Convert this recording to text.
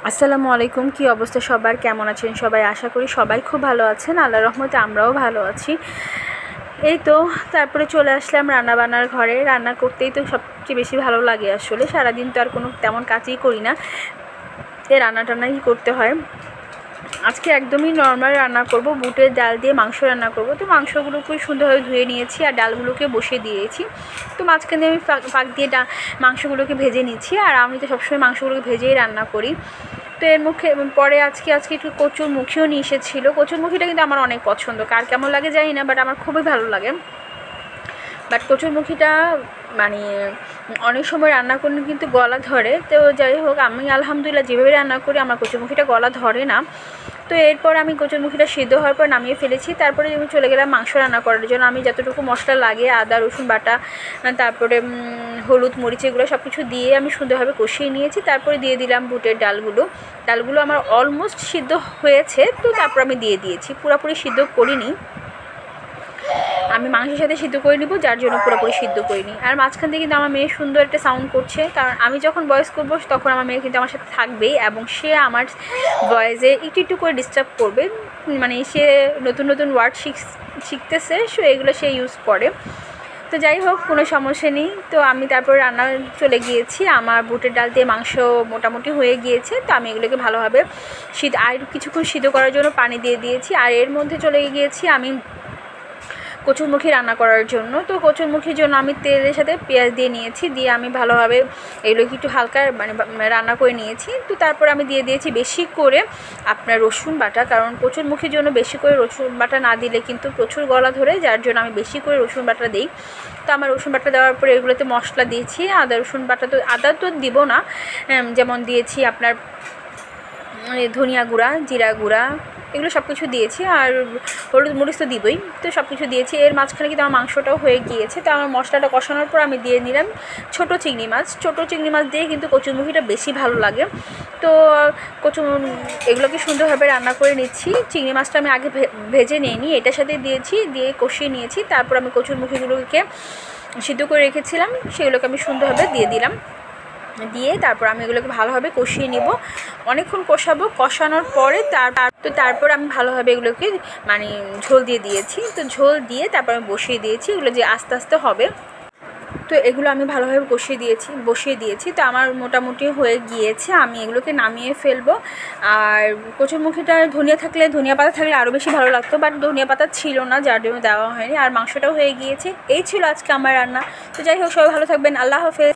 আসসালামু আলাইকুম। কি অবস্থা সবার, কেমন আছেন সবাই? আশা করি সবাই খুব ভালো আছেন। আল্লাহর রহমতে আমরাও ভালো আছি। এই তো তারপরে চলে আসলাম রান্নাবান্নার ঘরে। রান্না করতেই তো সবচেয়ে বেশি ভালো লাগে। আসলে সারাদিন তো আর কোনো তেমন কাজই করি না, রান্না টান্নাই করতে হয়। আজকে একদমই নর্মাল রান্না করব, বুটের ডাল দিয়ে মাংস রান্না করব। তো মাংসগুলোকে সুন্দরভাবে ধুয়ে নিয়েছি আর ডালগুলোকে বসিয়ে দিয়েছি। তো মাঝখানে আমি ফাঁক দিয়ে মাংসগুলোকে ভেজে নিচ্ছি। আর আমি তো সবসময় মাংসগুলোকে ভেজেই রান্না করি। তো এর মুখে পরে আজকে একটু কচুরমুখীও নিয়ে এসেছিলো। কচুরমুখীটা কিন্তু আমার অনেক পছন্দ, কার কেমন লাগে জানি না, বাট আমার খুবই ভালো লাগে। বাট কচুরমুখীটা মানে অনেক সময় রান্না করলে কিন্তু গলা ধরে। তো যাই হোক, আমি আলহামদুলিল্লাহ যেভাবে রান্না করি আমার কচুরমুখীটা গলা ধরে না। তো এরপর আমি কচুরমুখীটা সিদ্ধ হওয়ার পর নামিয়ে ফেলেছি। তারপরে আমি চলে গেলাম মাংস রান্না করার জন্য। আমি যতটুকু মশলা লাগে, আদা রসুন বাটা, তারপরে হলুদ মরিচ, এগুলো সব কিছু দিয়ে আমি সুন্দরভাবে কষিয়ে নিয়েছি। তারপরে দিয়ে দিলাম বুটের ডালগুলো আমার অলমোস্ট সিদ্ধ হয়েছে। তো তারপর আমি দিয়ে দিয়েছি, পুরোপুরি সিদ্ধ করিনি, আমি মাংসের সাথে সিদ্ধ করে নিব, যার জন্য পুরোপুরি সিদ্ধ করিনি। আর মাঝখান থেকে কিন্তু আমার মেয়ে সুন্দর একটা সাউন্ড করছে, কারণ আমি যখন ভয়েস করবো তখন আমার মেয়ে কিন্তু আমার সাথে থাকবেই, এবং সে আমার ভয়েসে একটু করে ডিস্টার্ব করবে। মানে সে নতুন নতুন ওয়ার্ড শিখতেছে, সো এগুলো সে ইউজ করে। তো যাই হোক, কোনো সমস্যা নেই। তো আমি তারপর রান্না চলে গিয়েছি। আমার বুটের ডাল দিয়ে মাংস মোটামুটি হয়ে গিয়েছে। তো আমি এগুলোকে ভালোভাবে আর কিছুক্ষণ সিদ্ধ করার জন্য পানি দিয়ে দিয়েছি। আর এর মধ্যে চলে গিয়েছি আমি কচুরমুখী রান্না করার জন্য। তো কচুরমুখীর জন্য আমি তেলের সাথে পেঁয়াজ দিয়ে নিয়েছি, দিয়ে আমি ভালোভাবে এগুলোকে একটু হালকা রান্না করে নিয়েছি। তো তারপর আমি দিয়ে দিয়েছি বেশি করে আপনার রসুন বাটা, কারণ কচুরমুখীর জন্য বেশি করে রসুন বাটা না দিলে কিন্তু প্রচুর গলা ধরে, যার জন্য আমি বেশি করে রসুন বাটা দিই। তো আমার রসুন বাটা দেওয়ার পরে এগুলোতে মশলা দিয়েছি। আদা রসুন বাটা তো আদা তো দিব না, যেমন দিয়েছি আপনার ধনিয়া গুঁড়া, জিরা গুঁড়া, এগুলো সব কিছু দিয়েছি। আর হলুদ মরিচ তো দিবই। তো সব কিছু দিয়েছি। এর মাঝখানে কিন্তু আমার মাংসটাও হয়ে গিয়েছে। তো আমার মশলাটা কষানোর পর আমি দিয়ে নিলাম ছোটো চিংড়ি মাছ দিয়ে কিন্তু কচুরমুখীটা বেশি ভালো লাগে। তো এগুলোকে সুন্দরভাবে রান্না করে নিচ্ছি। চিংড়ি মাছটা আমি আগে ভেজে নিইনি, এটার সাথে দিয়েছি, দিয়ে কষিয়ে নিয়েছি। তারপর আমি কচুরমুখীগুলোকে সিদ্ধ করে রেখেছিলাম, সেগুলোকে আমি সুন্দরভাবে দিয়ে দিলাম। দিয়ে তারপর আমি এগুলোকে ভালোভাবে কষিয়ে নিব। অনেকক্ষণ কষাবো, কষানোর পরে তারপর আমি ভালোভাবে এগুলোকে ঝোল দিয়ে দিয়েছি। তো ঝোল দিয়ে তারপর আমি বসিয়ে দিয়েছি, এগুলো যে আস্তে আস্তে হবে। তো এগুলো আমি ভালোভাবে বসিয়ে দিয়েছি। তো আমার মোটামুটি হয়ে গিয়েছে, আমি এগুলোকে নামিয়ে ফেলবো। আর কচুরমুখীটা ধনিয়া পাতা থাকলে আরও বেশি ভালো লাগতো, বাট ধনিয়া পাতা ছিল না, যার জন্য দেওয়া হয়নি। আর মাংসটাও হয়ে গিয়েছে। এই ছিল আজকে আমার রান্না। তো যাই হোক, সবাই ভালো থাকবেন। আল্লাহ হাফেজ।